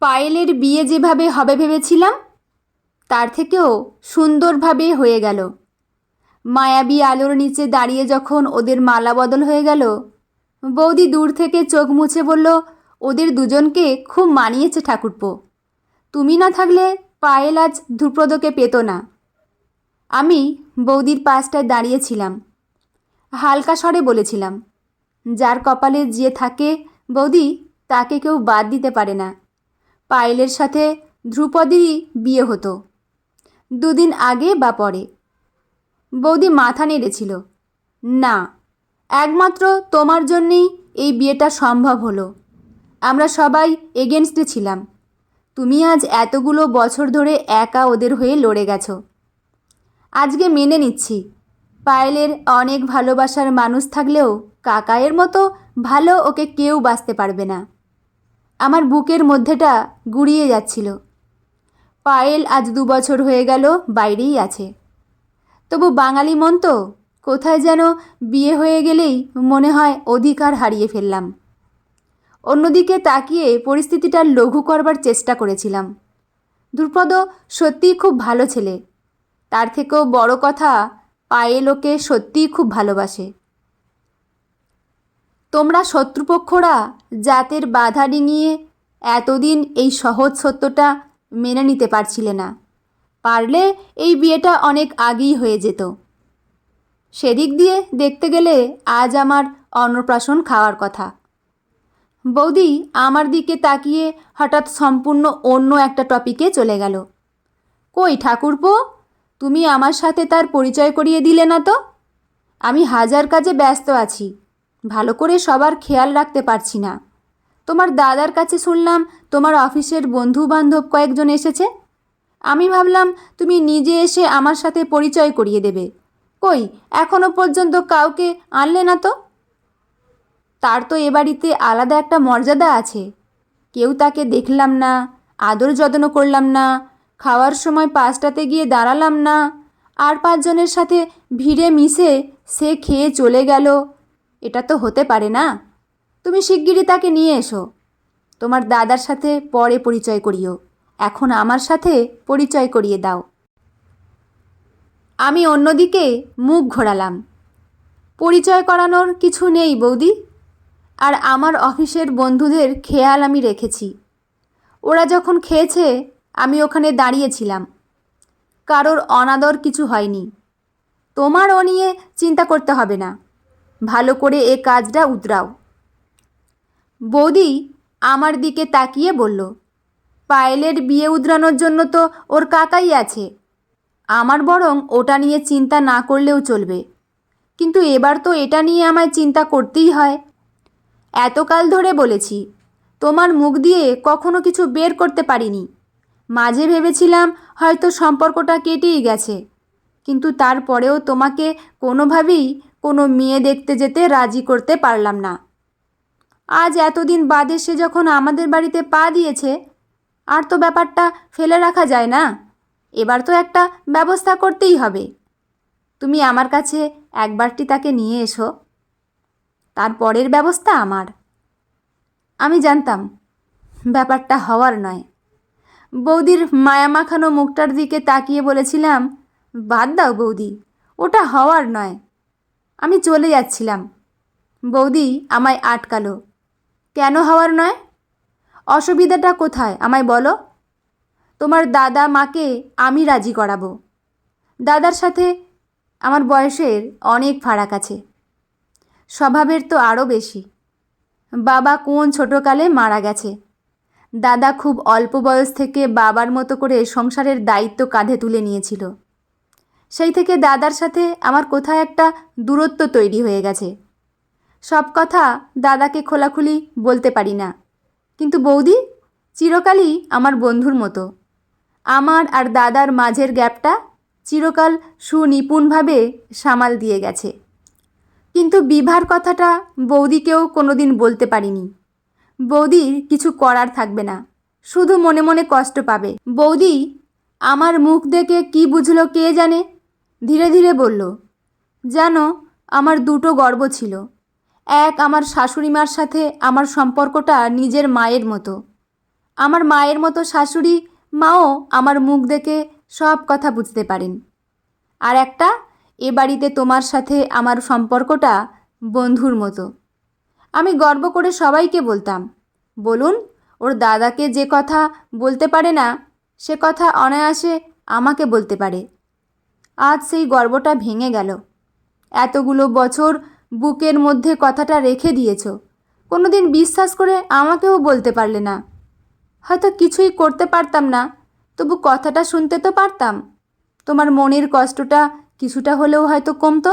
পায়েলের বিয়ে যেভাবে হবে ভেবেছিলাম তার থেকেও সুন্দরভাবে হয়ে গেল। মায়াবী আলোর নিচে দাঁড়িয়ে যখন ওদের মালা বদল হয়ে গেল, বৌদি দূর থেকে চোখ মুছে বলল, ওদের দুজনকে খুব মানিয়েছে ঠাকুরপো। তুমি না থাকলে পায়েল আজ ধ্রুপদকে পেত না। আমি বৌদির পাশটায় দাঁড়িয়েছিলাম, হালকা স্বরে বলেছিলাম, যার কপালে যে থাকে বৌদি, তাকে কেউ বাদ দিতে পারে না। পায়েলের সাথে ধ্রুপদেরই বিয়ে হতো, দুদিন আগে বা পরে। বৌদি মাথা নেড়েছিল। না, একমাত্র তোমার জন্যেই এই বিয়েটা সম্ভব হলো। আমরা সবাই এগেনস্টে ছিলাম। তুমি আজ এতগুলো বছর ধরে একা ওদের হয়ে লড়ে গেছো। আজকে মেনে নিচ্ছি, পায়েলের অনেক ভালোবাসার মানুষ থাকলেও কাকায়ের মতো ভালো ওকে কেউ বাঁচতে পারবে না। আমার বুকের মধ্যেটা গুড়িয়ে যাচ্ছিল। পায়েল আজ 2 বছর হয়ে গেল বাইরেই আছে। তবু বাঙালি মন তো, কোথায় যেন বিয়ে হয়ে গেলেই মনে হয় অধিকার হারিয়ে ফেললাম। অন্যদিকে তাকিয়ে পরিস্থিতিটা লঘু করবার চেষ্টা করেছিলাম। ধ্রুপদ সত্যিই খুব ভালো ছেলে। তার থেকেও বড় কথা, পায়েল ওকে সত্যিই খুব ভালোবাসে। তোমরা শত্রুপক্ষরা জাতের বাধা ডিঙিয়ে এতদিন এই সহজ সত্যটা মেনে নিতে পারছিলে না। পারলে এই বিয়েটা অনেক আগেই হয়ে যেত। সেদিক দিয়ে দেখতে গেলে আজ আমার অন্নপ্রাশন খাওয়ার কথা। বৌদি আমার দিকে তাকিয়ে হঠাৎ সম্পূর্ণ অন্য একটা টপিকে চলে গেল। কই ঠাকুরপো, তুমি আমার সাথে তার পরিচয় করিয়ে দিলে না তো? আমি হাজার কাজে ব্যস্ত আছি, ভালো করে সবার খেয়াল রাখতে পারছি না। তোমার দাদার কাছে শুনলাম তোমার অফিসের বন্ধু বান্ধব কয়েকজন এসেছে। আমি ভাবলাম তুমি নিজে এসে আমার সাথে পরিচয় করিয়ে দেবে। কই, এখনো পর্যন্ত কাউকে আনলে না তো? তার তো এ বাড়িতে আলাদা একটা মর্যাদা আছে। কেউ তাকে দেখলাম না, আদর যত্ন করলাম না, খাওয়ার সময় পাশটাতে গিয়ে দাঁড়ালাম না, আর 5 জনের সাথে ভিড়ে মিশে সে খেয়ে চলে গেল। এটা তো হতে পারে না। তুমি শিগগিরই তাকে নিয়ে এসো। তোমার দাদার সাথে পরে পরিচয় করিও, এখন আমার সাথে পরিচয় করিয়ে দাও। আমি অন্যদিকে মুখ ঘোরালাম। পরিচয় করানোর কিছু নেই বৌদি। আর আমার অফিসের বন্ধুদের খেয়াল আমি রেখেছি। ওরা যখন খেয়েছে আমি ওখানে দাঁড়িয়েছিলাম। কারোর অনাদর কিছু হয়নি। তোমার ও নিয়ে চিন্তা করতে হবে না। ভালো করে এ কাজটা উতরাও। বৌদি আমার দিকে তাকিয়ে বলল, পায়েলের বিয়ে উতরানোর জন্য তো ওর কাকাই আছে। আমার বরং ওটা নিয়ে চিন্তা না করলেও চলবে। কিন্তু এবার তো এটা নিয়ে আমায় চিন্তা করতেই হয়। এতকাল ধরে বলেছি, তোমার মুখ দিয়ে কখনো কিছু বের করতে পারিনি। মাঝে ভেবেছিলাম হয়তো সম্পর্কটা কেটেই গেছে, কিন্তু তারপরেও তোমাকে কোনোভাবেই কোনো মেয়ে দেখতে যেতে রাজি করতে পারলাম না। আজ এতদিন বাদে সে যখন আমাদের বাড়িতে পা দিয়েছে, আর তো ব্যাপারটা ফেলে রাখা যায় না। এবার তো একটা ব্যবস্থা করতেই হবে। তুমি আমার কাছে একবারটি তাকে নিয়ে এসো, তারপরের ব্যবস্থা আমার। আমি জানতাম ব্যাপারটা হওয়ার নয়। বৌদির মায়ামাখানো মুখটার দিকে তাকিয়ে বলেছিলাম, বাদ দাও বৌদি, ওটা হওয়ার নয়। আমি চলে যাচ্ছিলাম। বৌদি আমায় আটকালো। কেন হওয়ার নয়? অসুবিধাটা কোথায় আমায় বলো। তোমার দাদা মাকে আমি রাজি করাবো। দাদার সাথে আমার বয়সের অনেক ফারাক আছে, স্বভাবের তো আরও বেশি। বাবা কোন ছোটোকালে মারা গেছে। দাদা খুব অল্প বয়স থেকে বাবার মতো করে সংসারের দায়িত্ব কাঁধে তুলে নিয়েছিল। সেই থেকে দাদার সাথে আমার কোথায় একটা দূরত্ব তৈরি হয়ে গেছে। সব কথা দাদাকে খোলাখুলি বলতে পারি না, কিন্তু বৌদি চিরকালই আমার বন্ধুর মতো। আমার আর দাদার মাঝের গ্যাপটা চিরকাল সুনিপুণভাবে সামাল দিয়ে গেছে। কিন্তু বিভার কথাটা বৌদিকেও কোনোদিন বলতে পারিনি। বৌদির কিছু করার থাকবে না, শুধু মনে মনে কষ্ট পাবে। বৌদি আমার মুখ দেখে কি বুঝলো কে জানে, ধীরে ধীরে বলল, জানো, আমার 2টো গর্ব ছিল। এক, আমার শাশুড়ি মার সাথে আমার সম্পর্কটা নিজের মায়ের মতো। আমার মায়ের মতো শাশুড়ি মাও আমার মুখ দেখে সব কথা বুঝতে পারেন। আর একটা, এ বাড়িতে তোমার সাথে আমার সম্পর্কটা বন্ধুর মতো। আমি গর্ব করে সবাইকে বলতাম, বলুন, ওর দাদাকে যে কথা বলতে পারে না সে কথা অনায়াসে আমাকে বলতে পারে। আজ সেই গর্বটা ভেঙে গেল। এতগুলো বছর বুকের মধ্যে কথাটা রেখে দিয়েছ, কোনো দিন বিশ্বাস করে আমাকেও বলতে পারলে না। হয়তো কিছুই করতে পারতাম না, তবু কথাটা শুনতে তো পারতাম। তোমার মনের কষ্টটা কিছুটা হলেও হয়তো কমতো,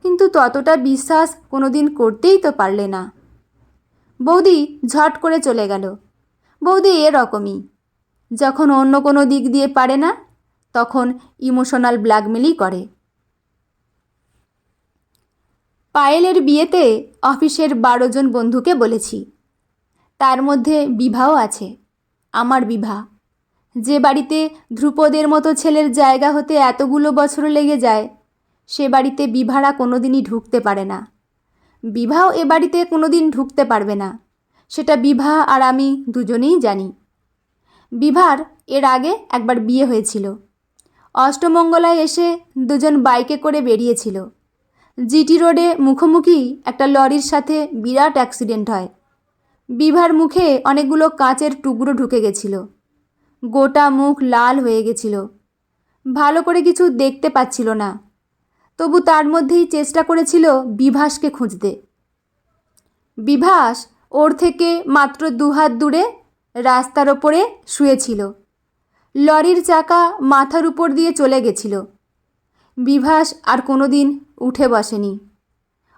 কিন্তু ততটা বিশ্বাস কোনো দিন করতেই তো পারলে না। বৌদি ঝট করে চলে গেল। বৌদি এরকমই, যখন অন্য কোনো দিক দিয়ে পারে না তখন ইমোশনাল ব্ল্যাকমেলই করে। পায়েলের বিয়েতে অফিসের 12 জন বন্ধুকে বলেছি, তার মধ্যে বিভাও আছে, আমার বিভা। যে বাড়িতে ধ্রুপদের মতো ছেলের জায়গা হতে এতগুলো বছর লেগে যায়, সে বাড়িতে বিভারা কোনো দিনই ঢুকতে পারে না। বিভাও এ বাড়িতে কোনো দিন ঢুকতে পারবে না, সেটা বিভা আর আমি দুজনেই জানি। বিভার এর আগে একবার বিয়ে হয়েছিল। অষ্টমঙ্গলায় এসে দুজন বাইকে করে বেরিয়েছিল। জিটি রোডে মুখোমুখি একটা লরির সাথে বিরাট অ্যাক্সিডেন্ট হয়। বিভার মুখে অনেকগুলো কাচের টুকরো ঢুকে গেছিল, গোটা মুখ লাল হয়ে গেছিল, ভালো করে কিছু দেখতে পাচ্ছিল না। তবু তার মধ্যেই চেষ্টা করেছিল বিভাসকে খুঁজতে। বিভাস ওর থেকে মাত্র 2 হাত দূরে রাস্তার ওপরে শুয়েছিল। লরির চাকা মাথার উপর দিয়ে চলে গেছিল। বিভাস আর কোনো দিন উঠে বসেনি,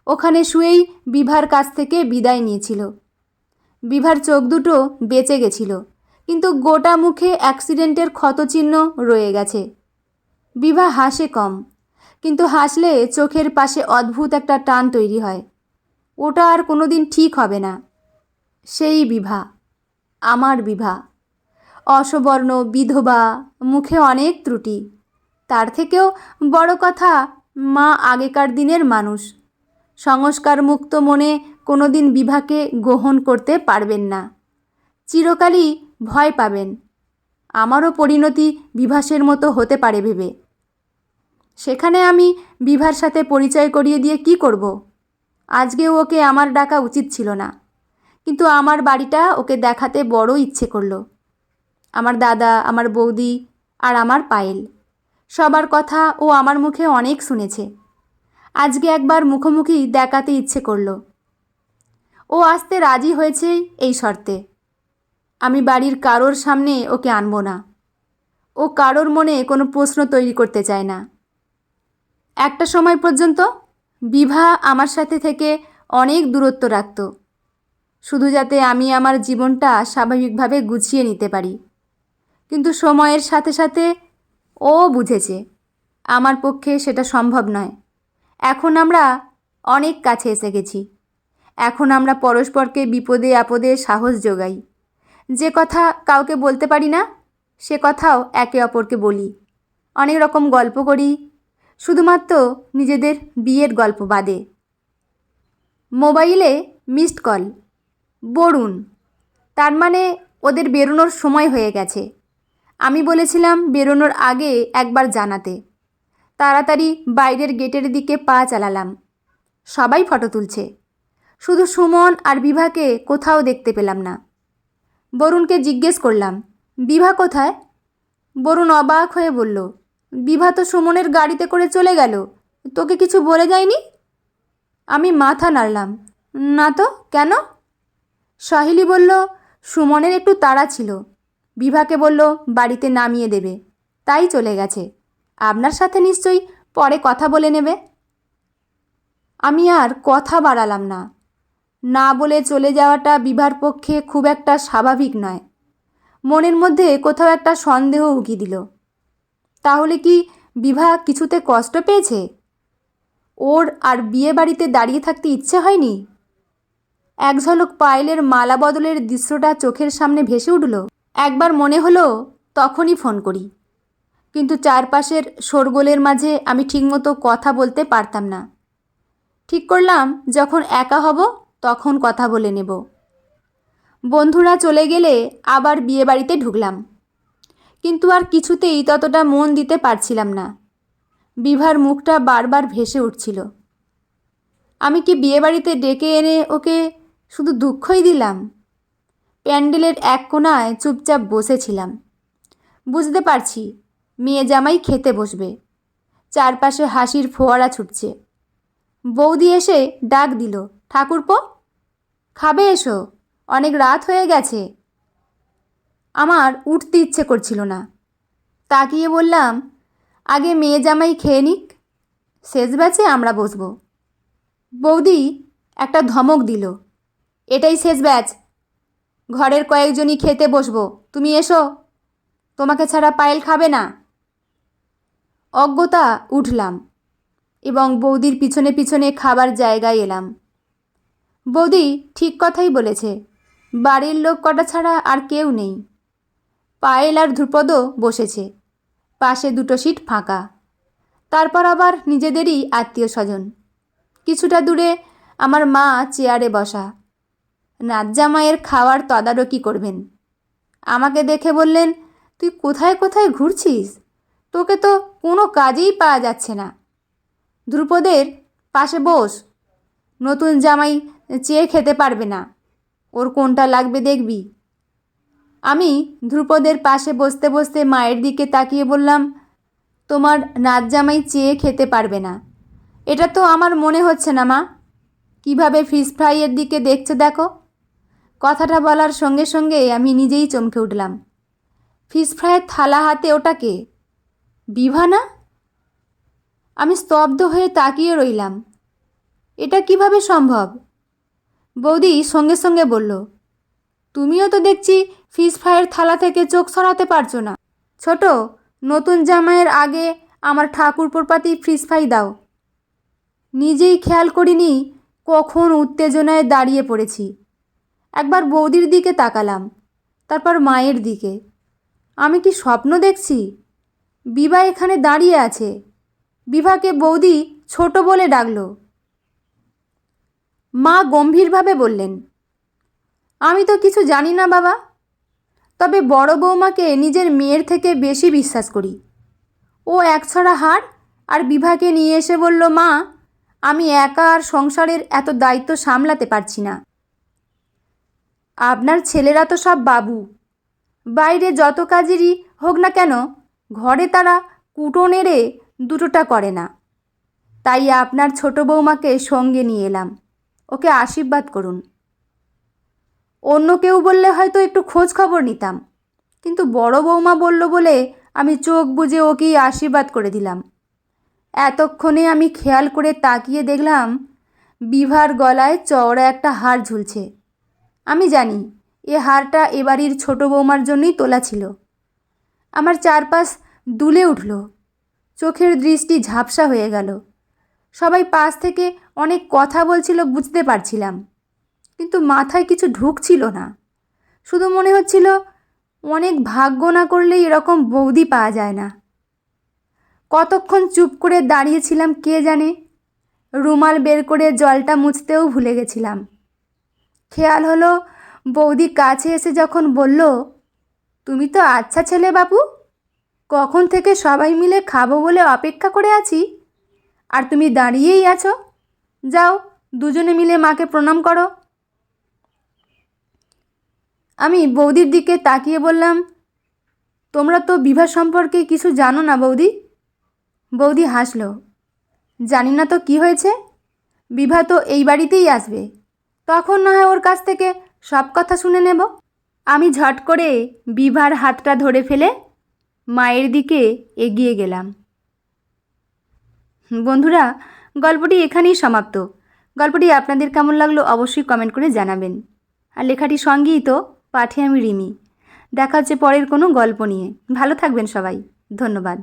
ওখানে শুয়েই বিভার কাছ থেকে বিদায় নিয়েছিল। বিভার চোখ দুটো বেঁচে গেছিল, কিন্তু গোটা মুখে অ্যাক্সিডেন্টের ক্ষতচিহ্ন রয়ে গেছে। বিভা হাসে কম, কিন্তু হাসলে চোখের পাশে অদ্ভুত একটা টান তৈরি হয়। ওটা আর কোনো দিন ঠিক হবে না। সেই বিভা, আমার বিভা, অসবর্ণ, বিধবা, মুখে অনেক ত্রুটি। তার থেকেও বড় কথা, মা আগেকার দিনের মানুষ, সংস্কার মুক্ত মনে কোনো দিন বিভাকে গ্রহণ করতে পারবেন না, চিরকালই ভয় পাবেন আমারও পরিণতি বিভাসের মতো হতে পারে ভেবে। সেখানে আমি বিভার সাথে পরিচয় করিয়ে দিয়ে কি করব? আজকেও ওকে আমার ডাকা উচিত ছিল না, কিন্তু আমার বাড়িটা ওকে দেখাতে বড় ইচ্ছে করলো। আমার দাদা, আমার বৌদি আর আমার পায়েল, সবার কথা ও আমার মুখে অনেক শুনেছে। আজকে একবার মুখোমুখি দেখাতে ইচ্ছে করলো। ও আসতে রাজি হয়েছে এই শর্তে, আমি বাড়ির কারোর সামনে ওকে আনবো না। ও কারোর মনে কোনো প্রশ্ন তৈরি করতে চায় না। একটা সময় পর্যন্ত বিভা আমার সাথে থেকে অনেক দূরত্ব রাখত, শুধু যাতে আমি আমার জীবনটা স্বাভাবিকভাবে গুছিয়ে নিতে পারি। কিন্তু সময়ের সাথে সাথে ও বুঝেছে আমার পক্ষে সেটা সম্ভব নয়। এখন আমরা অনেক কাছে এসে গেছি। এখন আমরা পরস্পরকে বিপদে আপদে সাহস যোগাই। যে কথা কাউকে বলতে পারি না সে কথাও একে অপরকে বলি। অনেক রকম গল্প করি, শুধুমাত্র নিজেদের বিয়ের গল্প বাদে। মোবাইলে মিসড কল, বরুণ, তার মানে ওদের বেরোনোর সময় হয়ে গেছে। আমি বলেছিলাম বেরোনোর আগে একবার জানাতে। তাড়াতাড়ি বাইরের গেটের দিকে পা চালালাম। সবাই ফটো তুলছে, শুধু সুমন আর বিভাকে কোথাও দেখতে পেলাম না। বরুণকে জিজ্ঞেস করলাম, বিভা কোথায়? বরুণ অবাক হয়ে বলল, বিভা তো সুমনের গাড়িতে করে চলে গেল, তোকে কিছু বলে যায়নি? আমি মাথা নাড়লাম, না তো, কেন? সাহিলি বলল, সুমনের একটু তাড়া ছিল, বিভাকে বলল বাড়িতে নামিয়ে দেবে, তাই চলে গেছে। আপনার সাথে নিশ্চয়ই পরে কথা বলে নেবে। আমি আর কথা বাড়ালাম না। না বলে চলে যাওয়াটা বিভার পক্ষে খুব একটা স্বাভাবিক নয়। মনের মধ্যে কোথাও একটা সন্দেহ উকি দিল। তাহলে কি বিভা কিছুতে কষ্ট পেয়েছে? ওর আর বিয়ে বাড়িতে দাঁড়িয়ে থাকতে ইচ্ছে হয়নি? এক ঝলক পায়েলের মালা বদলের দৃশ্যটা চোখের সামনে ভেসে উঠল। একবার মনে হলো তখনই ফোন করি, কিন্তু চারপাশের শোরগোলের মাঝে আমি ঠিকমতো কথা বলতে পারতাম না। ঠিক করলাম যখন একা হব তখন কথা বলে নেব। বন্ধুরা চলে গেলে আবার বিয়েবাড়িতে ঢুকলাম, কিন্তু আর কিছুতেই ততটা মন দিতে পারছিলাম না। বিভার মুখটা বারবার ভেসে উঠছিল। আমি কি বিয়েবাড়িতে ডেকে এনে ওকে শুধু দুঃখই দিলাম? প্যান্ডেলের এক কোণায় চুপচাপ বসেছিলাম। বুঝতে পারছি মেয়ে জামাই খেতে বসবে। চারপাশে হাসির ফোয়ারা ছুটছে। বৌদি এসে ডাক দিল, ঠাকুরপো খাবে এসো, অনেক রাত হয়ে গেছে। আমার উঠতে ইচ্ছে করছিল না। তাকিয়ে বললাম, আগে মেয়ে জামাই খেয়ে নিক, শেষ ব্যাচে আমরা বসবো। বৌদি একটা ধমক দিল, এটাই শেষ ব্যাচ, ঘরের কয়েকজনই খেতে বসবো, তুমি এসো, তোমাকে ছাড়া পায়েল খাবে না। অজ্ঞতা উঠলাম এবং বৌদির পিছনে পিছনে খাবার জায়গায় এলাম। বৌদি ঠিক কথাই বলেছে, বাড়ির লোক কটা ছাড়া আর কেউ নেই। পায়েল আর ধ্রুপদও বসেছে, পাশে দুটো সিট ফাঁকা। তারপর আবার নিজেদেরই আত্মীয় স্বজন। কিছুটা দূরে আমার মা চেয়ারে বসা, নাতজামাইয়ের খাওয়ার তদারকি করবেন। আমাকে দেখে বললেন, তুই কোথায় কোথায় ঘুরছিস, তোকে তো কোনো কাজেই পাওয়া যাচ্ছে না। ধ্রুপদের পাশে বস, নতুন জামাই চেয়ে খেতে পারবে না, ওর কোনটা লাগবে দেখবি। আমি ধ্রুপদের পাশে বসতে বসতে মায়ের দিকে তাকিয়ে বললাম, তোমার নাতজামাই চেয়ে খেতে পারবে না, এটা তো আমার মনে হচ্ছে না মা। কিভাবে ফিশ ফ্রাইয়ের দিকে দেখছে দেখো। কথাটা বলার সঙ্গে সঙ্গে আমি নিজেই চমকে উঠলাম। ফিশ ফ্রাইয়ের থালা হাতে ওটাকে বিভা না? আমি স্তব্ধ হয়ে তাকিয়ে রইলাম। এটা কিভাবে সম্ভব? বৌদি সঙ্গে সঙ্গে বলল, তুমিও তো দেখছি ফিশ ফ্রাইয়ের থালা থেকে চোখ সরাতে পারছো না। ছোট, নতুন জামাইয়ের আগে আমার ঠাকুরপোর পাতি ফিশ ফ্রাই দাও। নিজেই খেয়াল করিনি কখন উত্তেজনায় দাঁড়িয়ে পড়েছি। একবার বৌদির দিকে তাকালাম, তারপর মায়ের দিকে। আমি কি স্বপ্ন দেখছি? বিভা এখানে দাঁড়িয়ে আছে। বিভাকে বৌদি ছোট বলে ডাকল। মা গম্ভীরভাবে বললেন, আমি তো কিছু জানি না বাবা, তবে বড় বৌমাকে নিজের মেয়ের থেকে বেশি বিশ্বাস করি। ও একছড়া হাড় আর বিভাকে নিয়ে এসে বলল, মা আমি একা আর সংসারের এত দায়িত্ব সামলাতে পারছি না। আপনার ছেলেরা তো সব বাবু, বাইরে যত কাজেরই হোক না কেন ঘরে তারা কুটো নেড়ে দুটোটা করে না। তাই আপনার ছোট বৌমাকে সঙ্গে নিয়ে এলাম, ওকে আশীর্বাদ করুন। অন্য কেউ বললে হয়তো একটু খোঁজ খবর নিতাম, কিন্তু বড় বৌমা বলল বলে আমি চোখ বুজে ওকেই আশীর্বাদ করে দিলাম। এতক্ষণে আমি খেয়াল করে তাকিয়ে দেখলাম বিভার গলায় চওড়া একটা হার ঝুলছে। আমি জানি এ হারটা এ বাড়ির ছোট বৌমার জন্যই তোলা ছিল। আমার চারপাশ দুলে উঠল, চোখের দৃষ্টি ঝাপসা হয়ে গেল। সবাই পাশ থেকে অনেক কথা বলছিল, বুঝতে পারছিলাম, কিন্তু মাথায় কিছু ঢুকছিল না। শুধু মনে হচ্ছিল অনেক ভাগ্য না করলেই এরকম বৌদি পাওয়া যায় না। কতক্ষণ চুপ করে দাঁড়িয়েছিলাম কে জানে। রুমাল বের করে জলটা মুছতেও ভুলে গেছিলাম। খেয়াল হলো বৌদি কাছে এসে যখন বলল, তুমি তো আচ্ছা ছেলে বাপু, কখন থেকে সবাই মিলে খাবো বলে অপেক্ষা করে আছি, আর তুমি দাঁড়িয়েই আছো। যাও দুজনে মিলে মাকে প্রণাম করো। আমি বৌদির দিকে তাকিয়ে বললাম, তোমরা তো বিভা সম্পর্কে কিছু জানো না বৌদি। বৌদি হাসল, জানি না তো কি হয়েছে, বিভা তো এই বাড়িতেই আসবে, তখন না হয় ওর কাছ থেকে সব কথা শুনে নেব। আমি ঝট করে বিভার হাতটা ধরে ফেলে মায়ের দিকে এগিয়ে গেলাম। বন্ধুরা, গল্পটি এখানেই সমাপ্ত। গল্পটি আপনাদের কেমন লাগলো অবশ্যই কমেন্ট করে জানাবেন। আর লেখাটি সংগৃহীত, পাঠে আমি রিমি। দেখা হচ্ছে পরের কোনো গল্প নিয়ে। ভালো থাকবেন সবাই, ধন্যবাদ।